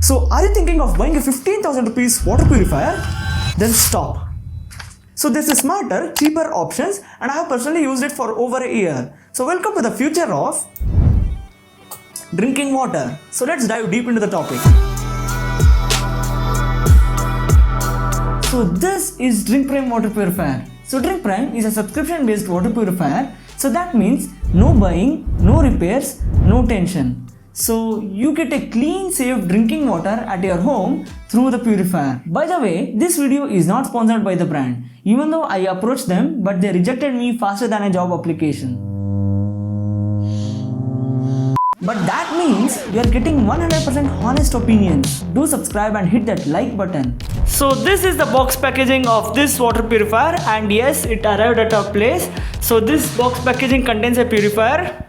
So are you thinking of buying a 15,000 rupees water purifier? Then stop. So this is smarter, cheaper options and I have personally used it for over a year. So welcome to the future of drinking water. So let's dive deep into the topic. So this is Drinkprime water purifier. So Drinkprime is a subscription based water purifier. So that means no buying, no repairs, no tension. So you get a clean, safe drinking water at your home through the purifier. By the way, this video is not sponsored by the brand. Even though I approached them, but they rejected me faster than a job application. But that means you are getting 100% honest opinions. Do subscribe and hit that like button. So this is the box packaging of this water purifier, and yes, it arrived at our place. So this box packaging contains a purifier,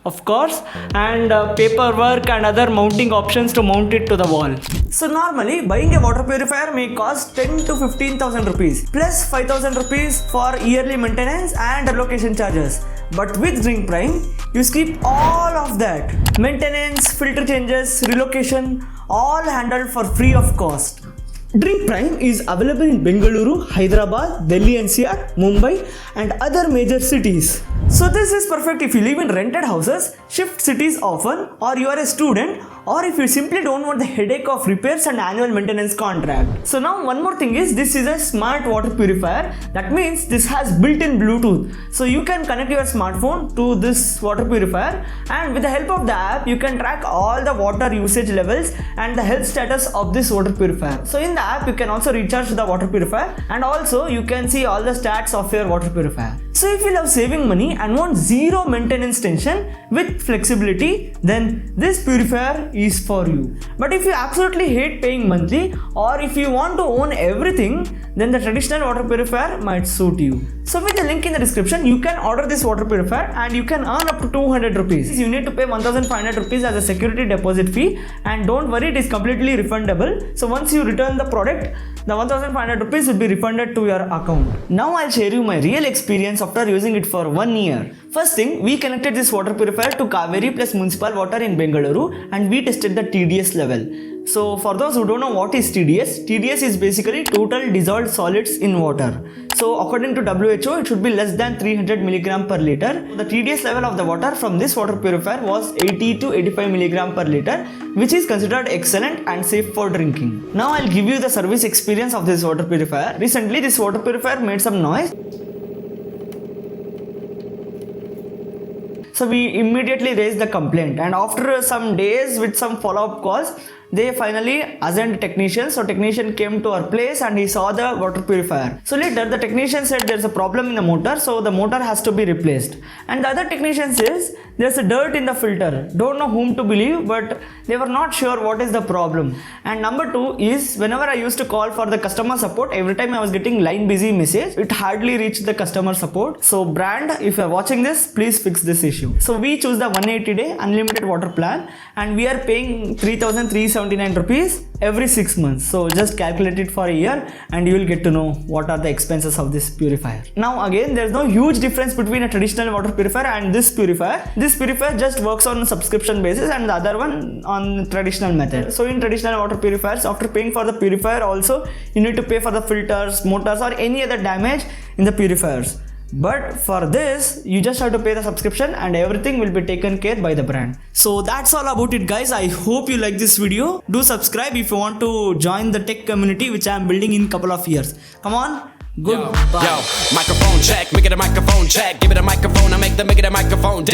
of course, and paperwork and other mounting options to mount it to the wall. So normally buying a water purifier may cost 10 to 15,000 rupees plus 5,000 rupees for yearly maintenance and relocation charges. But with Drinkprime, you skip all of that. Maintenance, filter changes, relocation, all handled for free of cost. Drinkprime is available in Bengaluru, Hyderabad, Delhi NCR, Mumbai and other major cities. So this is perfect if you live in rented houses, shift cities often, or you are a student, or if you simply don't want the headache of repairs and annual maintenance contract. So now one more thing is, this is a smart water purifier. That means this has built-in Bluetooth. So you can connect your smartphone to this water purifier, and with the help of the app, you can track all the water usage levels and the health status of this water purifier. So in the app, you can also recharge the water purifier, and also you can see all the stats of your water purifier. So if you love saving money and want zero maintenance tension with flexibility, then this purifier is for you. But if you absolutely hate paying monthly, or if you want to own everything, then the traditional water purifier might suit you. So with the link in the description, you can order this water purifier and you can earn up to 200 rupees. You need to pay 1,500 rupees as a security deposit fee, and don't worry, it is completely refundable. So once you return the product, the 1,500 rupees will be refunded to your account. Now I'll share you my real experience after using it for 1 year. First thing, we connected this water purifier to Kaveri plus municipal water in Bengaluru, and we tested the TDS level. So for those who don't know what is TDS, TDS is basically total dissolved solids in water. So according to WHO, it should be less than 300 mg per liter. The TDS level of the water from this water purifier was 80 to 85 mg per liter, which is considered excellent and safe for drinking. Now I'll give you the service experience of this water purifier. Recently, this water purifier made some noise. So we immediately raised the complaint, and after some days with some follow-up calls, they finally assigned technicians. So technician came to our place and he saw the water purifier. So later the technician said there's a problem in the motor, so the motor has to be replaced. And the other technician says there's a dirt in the filter. Don't know whom to believe, but they were not sure what is the problem. And number two is, whenever I used to call for the customer support, every time I was getting line busy message, it hardly reached the customer support. So brand, if you're watching this, please fix this issue. So we choose the 180-day unlimited water plan, and we are paying 3,379 rupees every 6 months. So just calculate it for a year and you will get to know what are the expenses of this purifier. Now again, there's no huge difference between a traditional water purifier and this purifier. This purifier just works on a subscription basis and the other one on traditional method. So in traditional water purifiers, after paying for the purifier also, you need to pay for the filters, motors or any other damage in the purifiers. But for this, you just have to pay the subscription and everything will be taken care by the brand. So that's all about it, guys. I hope you like this video. Do subscribe if you want to join the tech community which I am building in couple of years. Come on. Goodbye. Yo, microphone check, make it a microphone check. Give it a microphone, I make it a microphone dead.